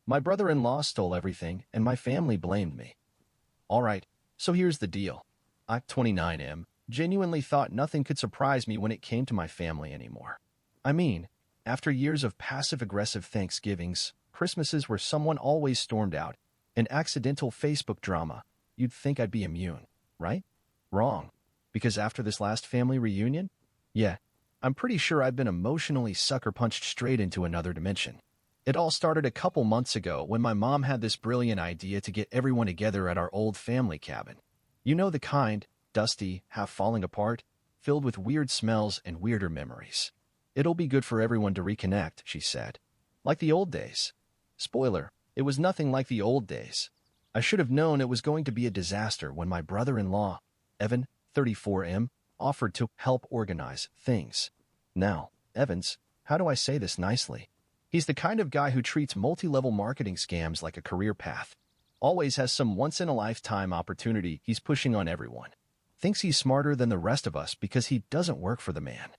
My brother-in-law stole everything, and my family blamed me. All right, so here's the deal. I, 29M, genuinely thought nothing could surprise me when it came to my family anymore. I mean, after years of passive-aggressive Thanksgivings, Christmases where someone always stormed out, and accidental Facebook drama, you'd think I'd be immune, right? Wrong. Because after this last family reunion? Yeah, I'm pretty sure I've been emotionally sucker-punched straight into another dimension. It all started a couple months ago when my mom had this brilliant idea to get everyone together at our old family cabin. You know the kind, dusty, half falling apart, filled with weird smells and weirder memories. It'll be good for everyone to reconnect, she said. Like the old days. Spoiler, it was nothing like the old days. I should have known it was going to be a disaster when my brother-in-law, Evan, 34M, offered to help organize things. Now, Evans, how do I say this nicely? He's the kind of guy who treats multi-level marketing scams like a career path. Always has some once-in-a-lifetime opportunity he's pushing on everyone. Thinks he's smarter than the rest of us because he doesn't work for the man.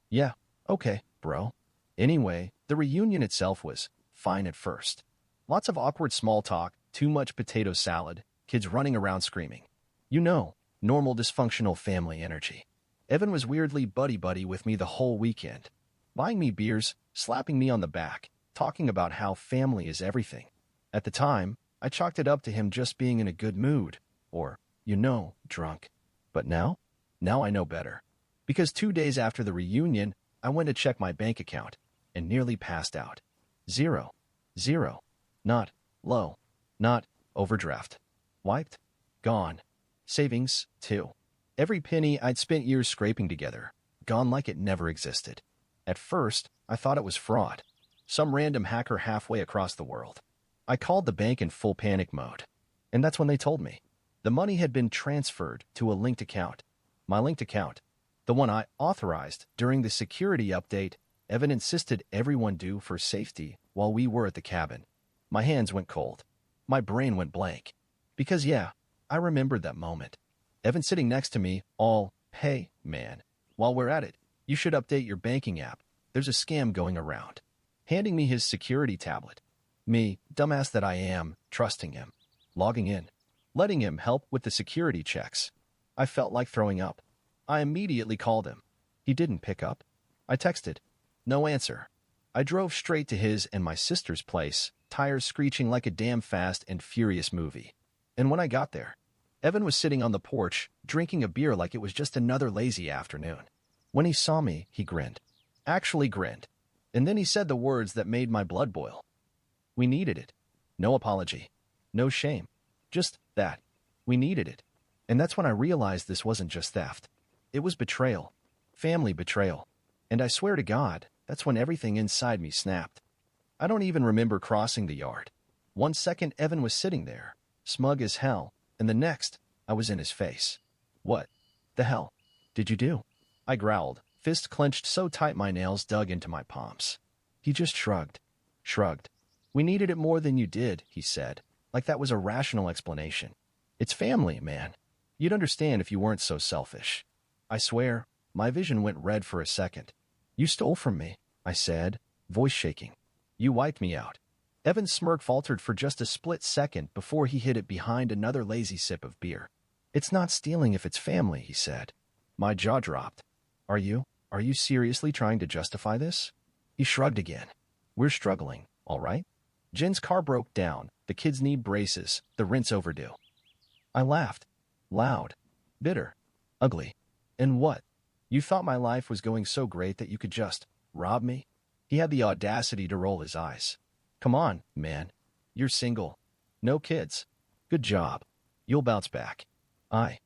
Yeah, okay, bro. Anyway, the reunion itself was fine at first. Lots of awkward small talk, too much potato salad, kids running around screaming. You know, normal dysfunctional family energy. Evan was weirdly buddy-buddy with me the whole weekend, buying me beers, slapping me on the back, talking about how family is everything. At the time, I chalked it up to him just being in a good mood, or, drunk. But now? Now I know better. Because 2 days after the reunion, I went to check my bank account, and nearly passed out. Zero. Not low. Not overdraft. Wiped. Gone. Savings, too. Every penny I'd spent years scraping together, gone like it never existed. At first, I thought it was fraud. Some random hacker halfway across the world. I called the bank in full panic mode. And that's when they told me. The money had been transferred to a linked account. My linked account. The one I authorized during the security update Evan insisted everyone do for safety while we were at the cabin. My hands went cold. My brain went blank. Because yeah, I remembered that moment. Evan sitting next to me, all, hey, man, while we're at it, you should update your banking app. There's a scam going around. Handing me his security tablet. Me, dumbass that I am, trusting him. Logging in. Letting him help with the security checks. I felt like throwing up. I immediately called him. He didn't pick up. I texted. No answer. I drove straight to his and my sister's place, tires screeching like a damn fast and furious movie. And when I got there, Evan was sitting on the porch, drinking a beer like it was just another lazy afternoon. When he saw me, he grinned. Actually grinned. And then he said the words that made my blood boil. We needed it. No apology. No shame. Just that. We needed it. And that's when I realized this wasn't just theft. It was betrayal. Family betrayal. And I swear to God, that's when everything inside me snapped. I don't even remember crossing the yard. 1 second Evan was sitting there, smug as hell, and the next, I was in his face. What the hell did you do? I growled, fist clenched so tight my nails dug into my palms. He just shrugged. We needed it more than you did, he said, like that was a rational explanation. It's family, man. You'd understand if you weren't so selfish. I swear, my vision went red for a second. You stole from me, I said, voice shaking. You wiped me out. Evan's smirk faltered for just a split second before he hid it behind another lazy sip of beer. It's not stealing if it's family, he said. My jaw dropped. Are you seriously trying to justify this? He shrugged again. We're struggling, all right? Jen's car broke down. The kids need braces. The rent's overdue. I laughed. Loud. Bitter. Ugly. And what? You thought my life was going so great that you could just rob me? He had the audacity to roll his eyes. Come on, man. You're single. No kids. Good job. You'll bounce back. I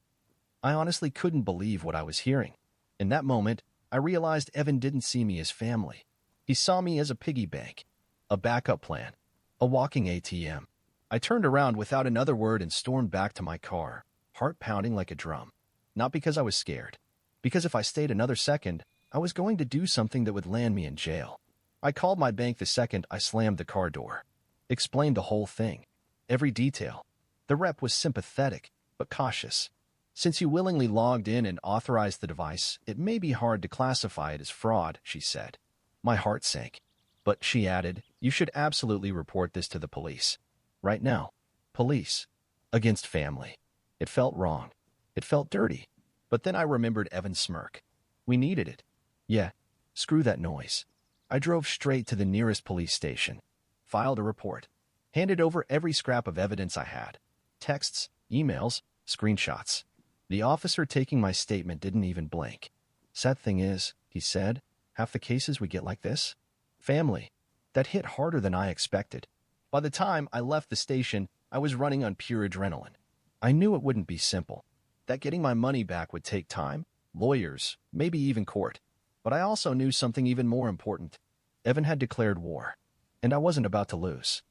honestly couldn't believe what I was hearing. In that moment, I realized Evan didn't see me as family. He saw me as a piggy bank, a backup plan, a walking ATM. I turned around without another word and stormed back to my car, heart pounding like a drum. Not because I was scared, because if I stayed another second, I was going to do something that would land me in jail. I called my bank the second I slammed the car door. Explained the whole thing. Every detail. The rep was sympathetic, but cautious. Since you willingly logged in and authorized the device, it may be hard to classify it as fraud, she said. My heart sank. But she added, "You should absolutely report this to the police. Right now. Police. Against family." It felt wrong. It felt dirty. But then I remembered Evan's smirk. We needed it. Yeah, screw that noise. I drove straight to the nearest police station, filed a report, handed over every scrap of evidence I had. Texts, emails, screenshots. The officer taking my statement didn't even blink. "Sad thing is," he said, "half the cases we get like this? Family." That hit harder than I expected. By the time I left the station, I was running on pure adrenaline. I knew it wouldn't be simple, that getting my money back would take time, lawyers, maybe even court. But I also knew something even more important. Evan had declared war, and I wasn't about to lose.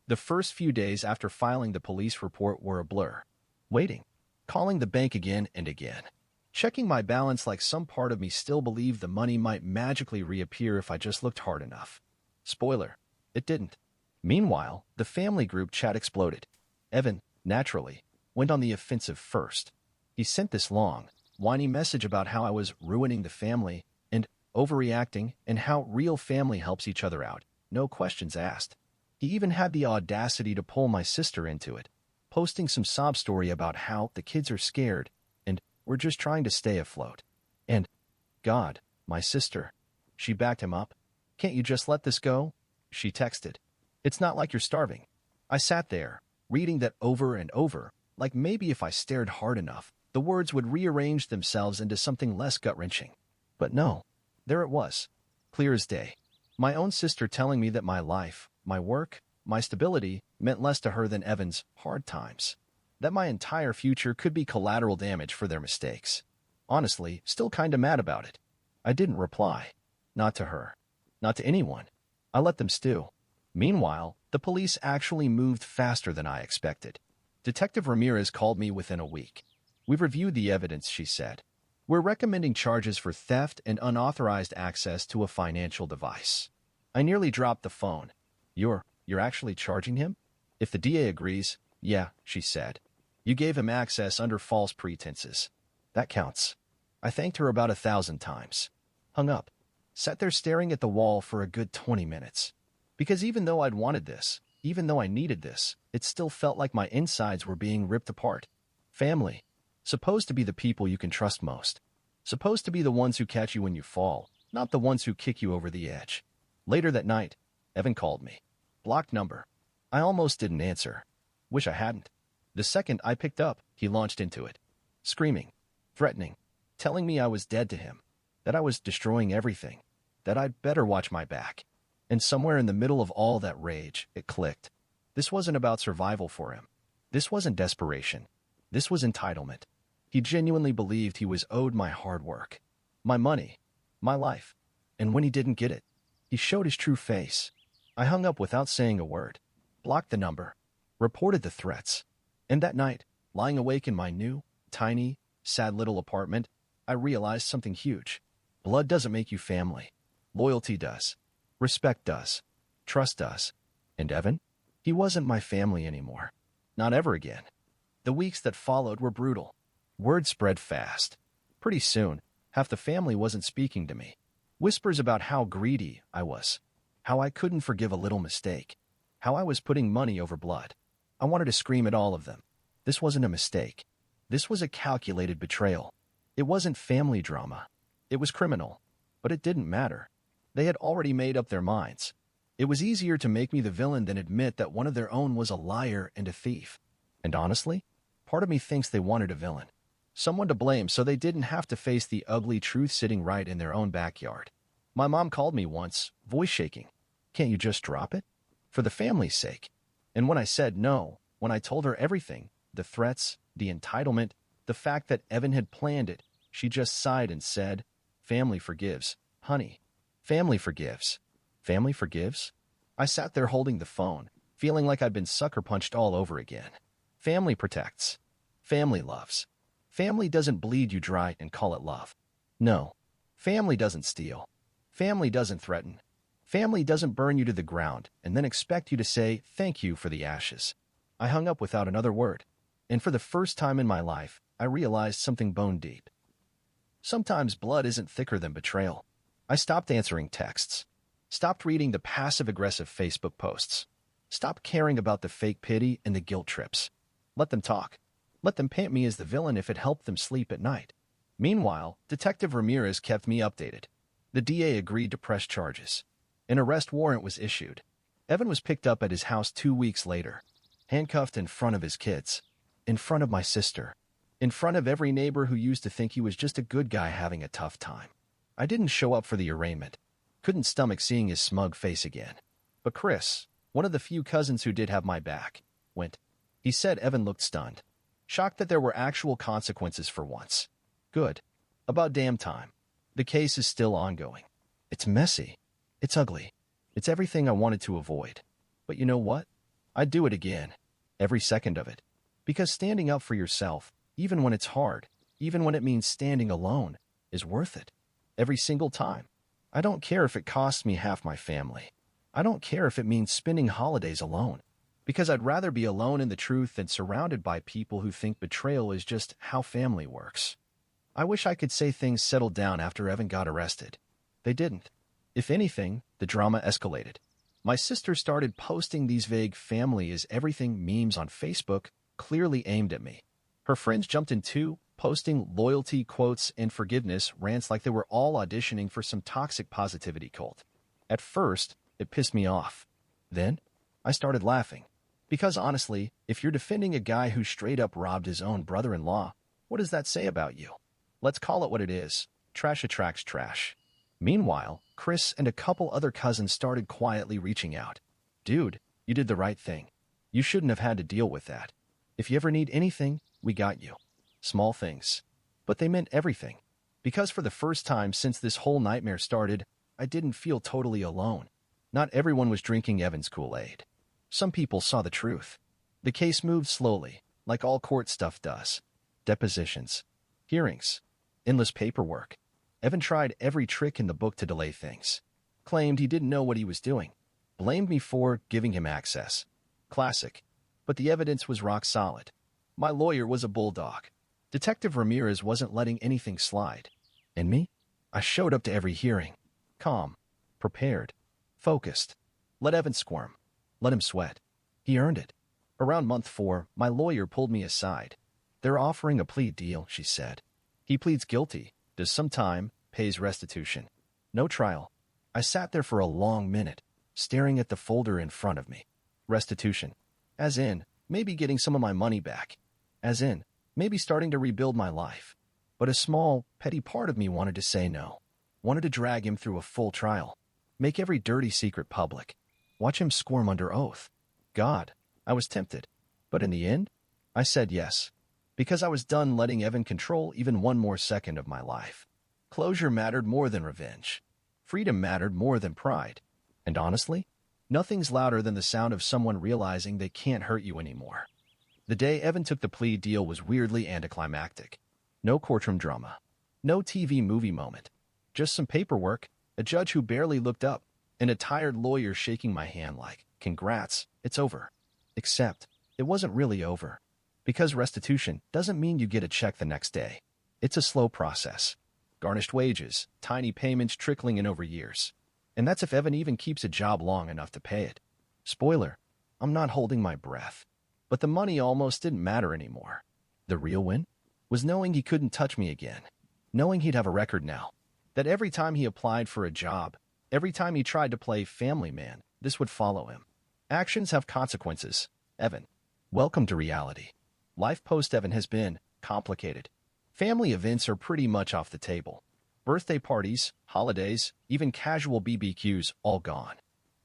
The first few days after filing the police report were a blur. Waiting, calling the bank again and again, checking my balance like some part of me still believed the money might magically reappear if I just looked hard enough. Spoiler, it didn't. Meanwhile, the family group chat exploded. Evan, naturally, went on the offensive first. He sent this long, whiny message about how I was ruining the family and overreacting and how real family helps each other out, no questions asked. He even had the audacity to pull my sister into it, posting some sob story about how the kids are scared and we're just trying to stay afloat. And, God, my sister. She backed him up. "Can't you just let this go?" She texted. "It's not like you're starving." I sat there, reading that over and over, like maybe if I stared hard enough, the words would rearrange themselves into something less gut-wrenching. But no, there it was, clear as day. My own sister telling me that my life, my work, my stability meant less to her than Evan's hard times. That my entire future could be collateral damage for their mistakes. Honestly, still kinda mad about it. I didn't reply. Not to her. Not to anyone. I let them stew. Meanwhile, the police actually moved faster than I expected. Detective Ramirez called me within a week. "We've reviewed the evidence," she said. "We're recommending charges for theft and unauthorized access to a financial device." I nearly dropped the phone. You're actually charging him?" "If the DA agrees, yeah," she said. "You gave him access under false pretenses. That counts." I thanked her about 1,000 times. Hung up. Sat there staring at the wall for a good 20 minutes. Because even though I'd wanted this, even though I needed this, it still felt like my insides were being ripped apart. Family. Supposed to be the people you can trust most. Supposed to be the ones who catch you when you fall, not the ones who kick you over the edge. Later that night, Evan called me. Blocked number. I almost didn't answer. Wish I hadn't. The second I picked up, he launched into it. Screaming. Threatening. Telling me I was dead to him. That I was destroying everything. That I'd better watch my back. And somewhere in the middle of all that rage, it clicked. This wasn't about survival for him. This wasn't desperation. This was entitlement. He genuinely believed he was owed my hard work, my money, my life. And when he didn't get it, he showed his true face. I hung up without saying a word, blocked the number, reported the threats. And that night, lying awake in my new, tiny, sad little apartment, I realized something huge. Blood doesn't make you family. Loyalty does. Respect does. Trust does. And Evan? He wasn't my family anymore. Not ever again. The weeks that followed were brutal. Word spread fast. Pretty soon, half the family wasn't speaking to me. Whispers about how greedy I was. How I couldn't forgive a little mistake. How I was putting money over blood. I wanted to scream at all of them. This wasn't a mistake. This was a calculated betrayal. It wasn't family drama. It was criminal. But it didn't matter. They had already made up their minds. It was easier to make me the villain than admit that one of their own was a liar and a thief. And honestly, part of me thinks they wanted a villain. Someone to blame so they didn't have to face the ugly truth sitting right in their own backyard. My mom called me once, voice shaking. "Can't you just drop it? For the family's sake." And when I said no, when I told her everything, the threats, the entitlement, the fact that Evan had planned it, she just sighed and said, "Family forgives, honey. Family forgives." Family forgives? I sat there holding the phone, feeling like I'd been sucker punched all over again. Family protects. Family loves. Family doesn't bleed you dry and call it love. No. Family doesn't steal. Family doesn't threaten. Family doesn't burn you to the ground and then expect you to say thank you for the ashes. I hung up without another word. And for the first time in my life, I realized something bone deep. Sometimes blood isn't thicker than betrayal. I stopped answering texts. Stopped reading the passive-aggressive Facebook posts. Stopped caring about the fake pity and the guilt trips. Let them talk. Let them paint me as the villain if it helped them sleep at night. Meanwhile, Detective Ramirez kept me updated. The DA agreed to press charges. An arrest warrant was issued. Evan was picked up at his house 2 weeks later, handcuffed in front of his kids, in front of my sister, in front of every neighbor who used to think he was just a good guy having a tough time. I didn't show up for the arraignment. Couldn't stomach seeing his smug face again. But Chris, one of the few cousins who did have my back, went. He said Evan looked stunned, shocked that there were actual consequences for once. Good. About damn time. The case is still ongoing. It's messy. It's ugly. It's everything I wanted to avoid. But you know what? I'd do it again. Every second of it. Because standing up for yourself, even when it's hard, even when it means standing alone, is worth it. Every single time. I don't care if it costs me half my family. I don't care if it means spending holidays alone. Because I'd rather be alone in the truth than surrounded by people who think betrayal is just how family works. I wish I could say things settled down after Evan got arrested. They didn't. If anything, the drama escalated. My sister started posting these vague family is everything memes on Facebook, clearly aimed at me. Her friends jumped in too, posting loyalty quotes and forgiveness rants like they were all auditioning for some toxic positivity cult. At first, it pissed me off. Then, I started laughing. Because honestly, if you're defending a guy who straight up robbed his own brother-in-law, what does that say about you? Let's call it what it is. Trash attracts trash. Meanwhile, Chris and a couple other cousins started quietly reaching out. Dude, you did the right thing. You shouldn't have had to deal with that. If you ever need anything, we got you. Small things. But they meant everything. Because for the first time since this whole nightmare started, I didn't feel totally alone. Not everyone was drinking Evan's Kool-Aid. Some people saw the truth. The case moved slowly, like all court stuff does. Depositions. Hearings. Endless paperwork. Evan tried every trick in the book to delay things. Claimed he didn't know what he was doing. Blamed me for giving him access. Classic. But the evidence was rock solid. My lawyer was a bulldog. Detective Ramirez wasn't letting anything slide. And me? I showed up to every hearing. Calm. Prepared. Focused. Let Evan squirm. Let him sweat. He earned it. Around month 4, my lawyer pulled me aside. They're offering a plea deal, she said. He pleads guilty, does some time, pays restitution. No trial. I sat there for a long minute, staring at the folder in front of me. Restitution. As in, maybe getting some of my money back. As in, maybe starting to rebuild my life. But a small, petty part of me wanted to say no. Wanted to drag him through a full trial. Make every dirty secret public. Watch him squirm under oath. God, I was tempted. But in the end, I said yes. Because I was done letting Evan control even one more second of my life. Closure mattered more than revenge. Freedom mattered more than pride. And honestly, nothing's louder than the sound of someone realizing they can't hurt you anymore. The day Evan took the plea deal was weirdly anticlimactic. No courtroom drama. No TV movie moment. Just some paperwork, a judge who barely looked up, and a tired lawyer shaking my hand like, "Congrats, it's over." Except, it wasn't really over. Because restitution doesn't mean you get a check the next day. It's a slow process. Garnished wages, tiny payments trickling in over years. And that's if Evan even keeps a job long enough to pay it. Spoiler, I'm not holding my breath. But the money almost didn't matter anymore. The real win was knowing he couldn't touch me again. Knowing he'd have a record now. That every time he applied for a job, every time he tried to play family man, this would follow him. Actions have consequences. Evan, welcome to reality. Life post-Evan has been complicated. Family events are pretty much off the table. Birthday parties, holidays, even casual BBQs, all gone.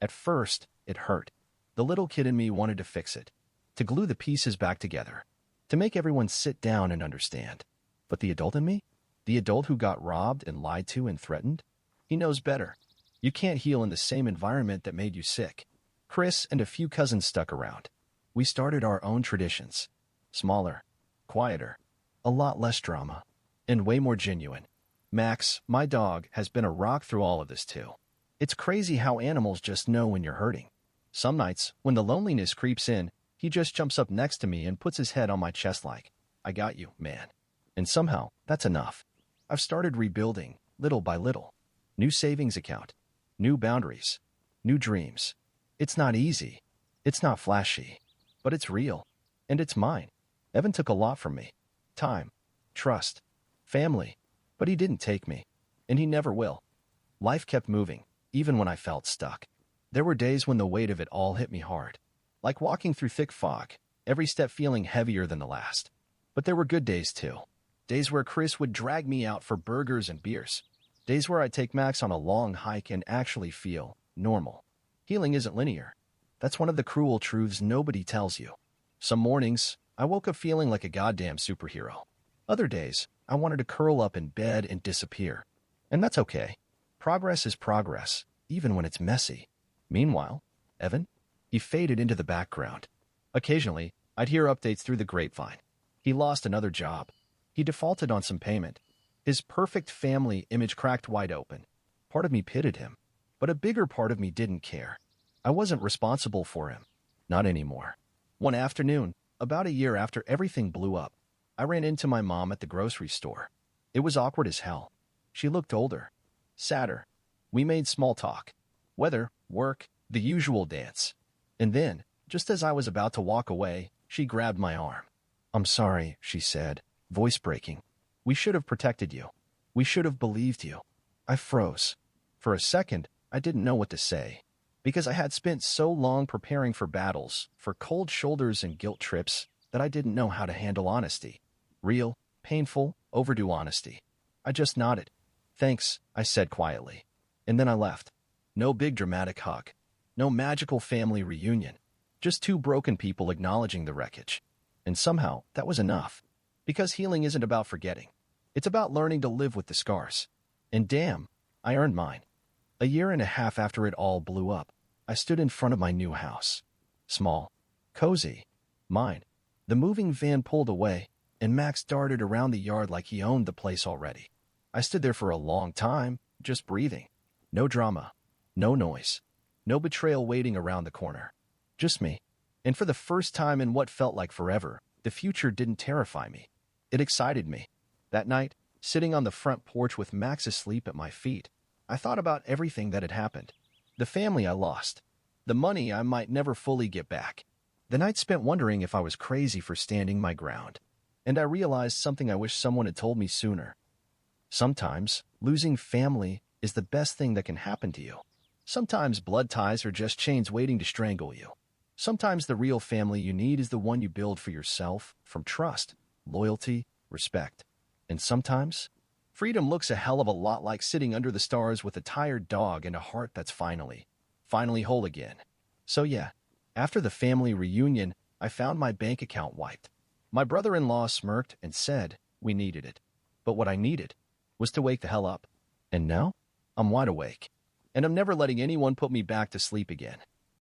At first, it hurt. The little kid in me wanted to fix it, to glue the pieces back together, to make everyone sit down and understand. But the adult in me? The adult who got robbed and lied to and threatened? He knows better. You can't heal in the same environment that made you sick. Chris and a few cousins stuck around. We started our own traditions. Smaller, quieter, a lot less drama, and way more genuine. Max, my dog, has been a rock through all of this too. It's crazy how animals just know when you're hurting. Some nights, when the loneliness creeps in, he just jumps up next to me and puts his head on my chest like, "I got you, man." And somehow, that's enough. I've started rebuilding, little by little. New savings account. new boundaries, new dreams. It's not easy. It's not flashy. But it's real. And it's mine. Evan took a lot from me. Time, trust, family. But he didn't take me. And he never will. Life kept moving, even when I felt stuck. There were days when the weight of it all hit me hard. Like walking through thick fog, every step feeling heavier than the last. But there were good days too. Days where Chris would drag me out for burgers and beers. Days where I'd take Max on a long hike and actually feel normal. Healing isn't linear. That's one of the cruel truths nobody tells you. Some mornings, I woke up feeling like a goddamn superhero. Other days, I wanted to curl up in bed and disappear. And that's okay. Progress is progress, even when it's messy. Meanwhile, Evan, he faded into the background. Occasionally, I'd hear updates through the grapevine. He lost another job. He defaulted on some payment. His perfect family image cracked wide open. Part of me pitied him, but a bigger part of me didn't care. I wasn't responsible for him. Not anymore. One afternoon, about a year after everything blew up, I ran into my mom at the grocery store. It was awkward as hell. She looked older, sadder. We made small talk. Weather, work, the usual dance. And then, just as I was about to walk away, she grabbed my arm. "I'm sorry," she said, voice breaking. "We should have protected you. We should have believed you." I froze. For a second, I didn't know what to say, because I had spent so long preparing for battles, for cold shoulders and guilt trips, that I didn't know how to handle honesty. Real, painful, overdue honesty. I just nodded. "Thanks," I said quietly. And then I left. No big dramatic hug. No magical family reunion. Just two broken people acknowledging the wreckage. And somehow, that was enough. Because healing isn't about forgetting. It's about learning to live with the scars. And damn, I earned mine. A year and a half after it all blew up, I stood in front of my new house. Small. Cozy. Mine. The moving van pulled away, and Max darted around the yard like he owned the place already. I stood there for a long time, just breathing. No drama. No noise. No betrayal waiting around the corner. Just me. And for the first time in what felt like forever, the future didn't terrify me. It excited me. That night, sitting on the front porch with Max asleep at my feet, I thought about everything that had happened. The family I lost. The money I might never fully get back. The night spent wondering if I was crazy for standing my ground. And I realized something I wish someone had told me sooner. Sometimes, losing family is the best thing that can happen to you. Sometimes blood ties are just chains waiting to strangle you. Sometimes the real family you need is the one you build for yourself, from trust, loyalty, respect. And sometimes, freedom looks a hell of a lot like sitting under the stars with a tired dog and a heart that's finally whole again. So yeah, after the family reunion, I found my bank account wiped. My brother-in-law smirked and said we needed it. But what I needed was to wake the hell up. And now, I'm wide awake. And I'm never letting anyone put me back to sleep again.